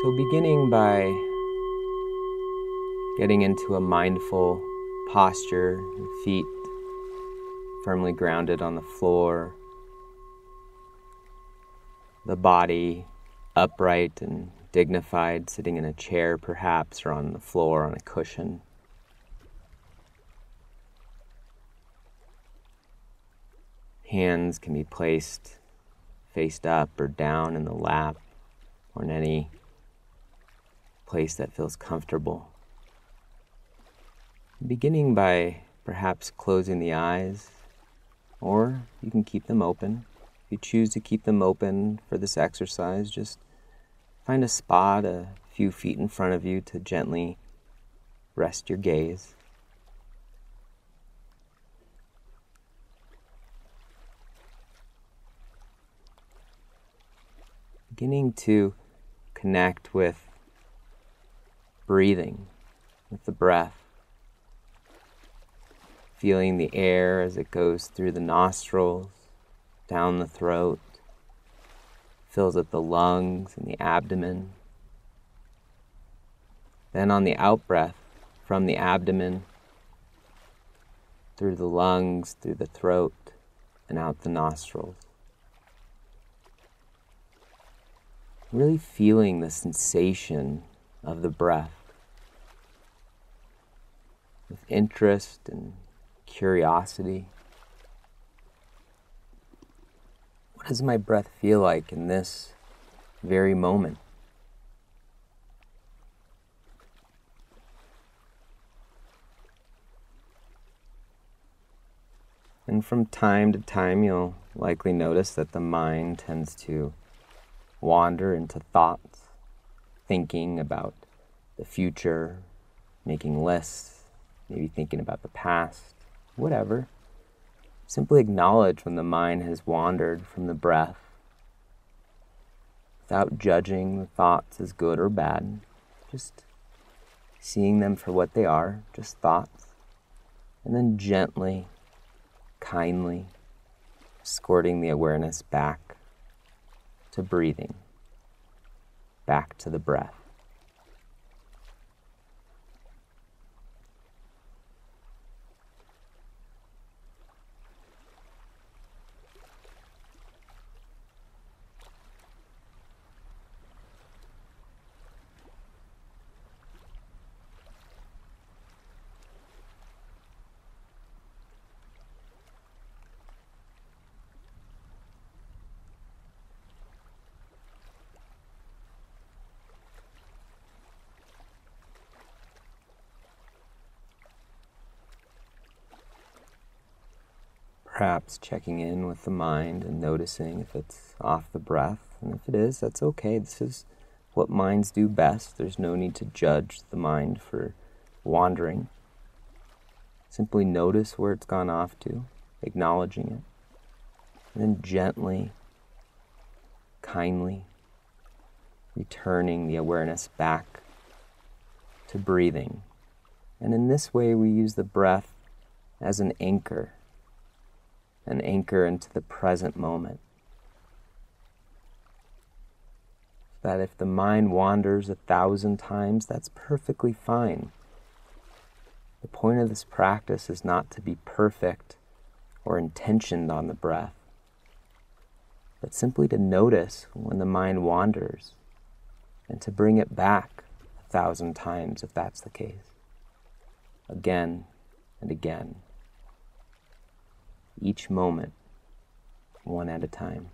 So beginning by getting into a mindful posture, feet firmly grounded on the floor, the body upright and dignified, sitting in a chair perhaps, or on the floor on a cushion. Hands can be placed faced up or down in the lap or in any place that feels comfortable. Beginning by perhaps closing the eyes, or you can keep them open. If you choose to keep them open for this exercise, just find a spot a few feet in front of you to gently rest your gaze. Beginning to connect with breathing, with the breath. Feeling the air as it goes through the nostrils, down the throat, fills up the lungs and the abdomen. Then on the out-breath, from the abdomen, through the lungs, through the throat, and out the nostrils. Really feeling the sensation of the breath with interest and curiosity. What does my breath feel like in this very moment? And from time to time, you'll likely notice that the mind tends to wander into thoughts, thinking about the future, making lists, maybe thinking about the past, whatever. Simply acknowledge when the mind has wandered from the breath without judging the thoughts as good or bad, just seeing them for what they are, just thoughts, and then gently, kindly escorting the awareness back to breathing, back to the breath. Perhaps checking in with the mind and noticing if it's off the breath. And if it is, that's okay. This is what minds do best. There's no need to judge the mind for wandering. Simply notice where it's gone off to, acknowledging it. And then gently, kindly, returning the awareness back to breathing. And in this way, we use the breath as an anchor into the present moment. That if the mind wanders 1,000 times, that's perfectly fine. The point of this practice is not to be perfect or intentioned on the breath, but simply to notice when the mind wanders and to bring it back 1,000 times if that's the case. Again and again. Each moment, one at a time.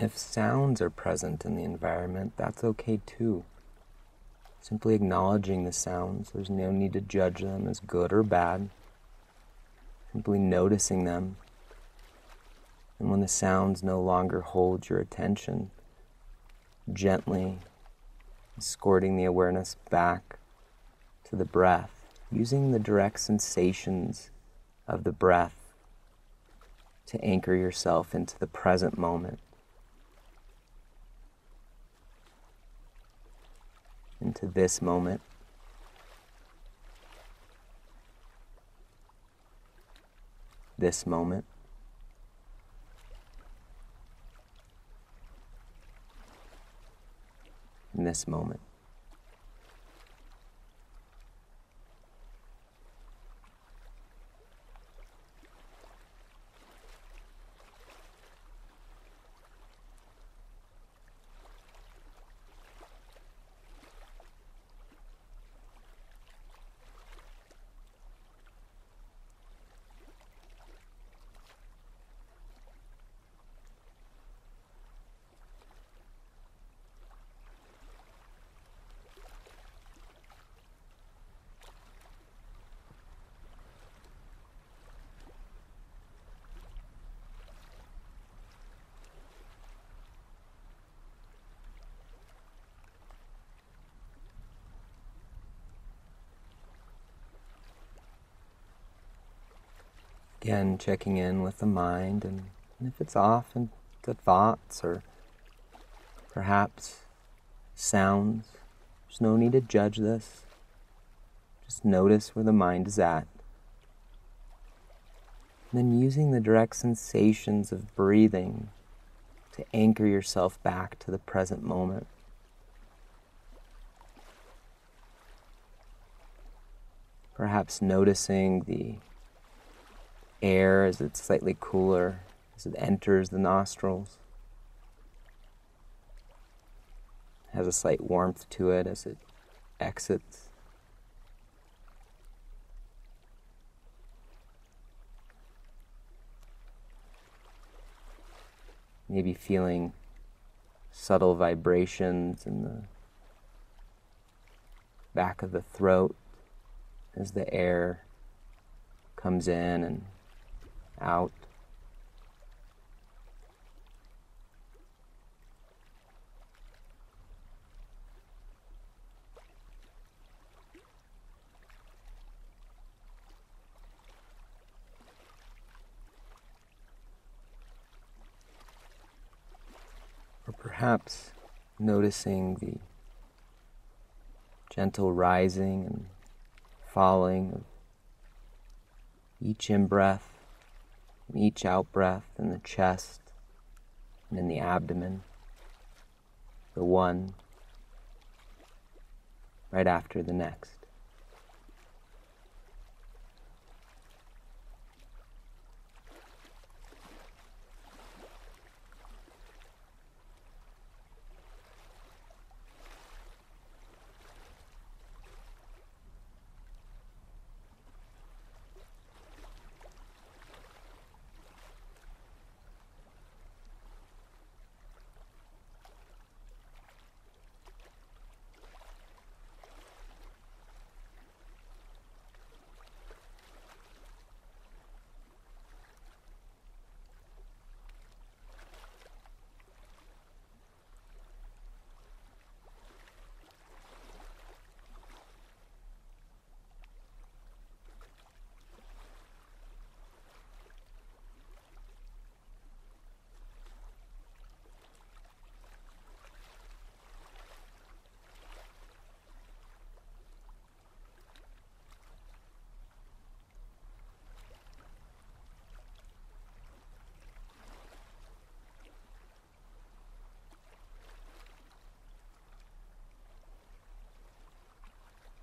If sounds are present in the environment, that's okay too. Simply acknowledging the sounds, there's no need to judge them as good or bad. Simply noticing them. And when the sounds no longer hold your attention, gently escorting the awareness back to the breath, using the direct sensations of the breath to anchor yourself into the present moment, into this moment. This moment. In this moment. Again, checking in with the mind, and if it's off into thoughts or perhaps sounds, there's no need to judge this. Just notice where the mind is at. And then using the direct sensations of breathing to anchor yourself back to the present moment. Perhaps noticing the air as it's slightly cooler, as it enters the nostrils. It has a slight warmth to it as it exits. Maybe feeling subtle vibrations in the back of the throat as the air comes in and out. Or perhaps noticing the gentle rising and falling of each in-breath and each out-breath in the chest and in the abdomen, the one right after the next.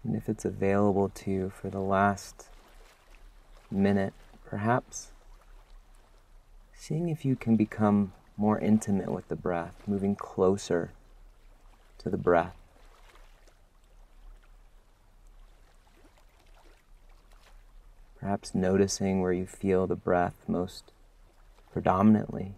And if it's available to you for the last minute, perhaps seeing if you can become more intimate with the breath, moving closer to the breath. Perhaps noticing where you feel the breath most predominantly.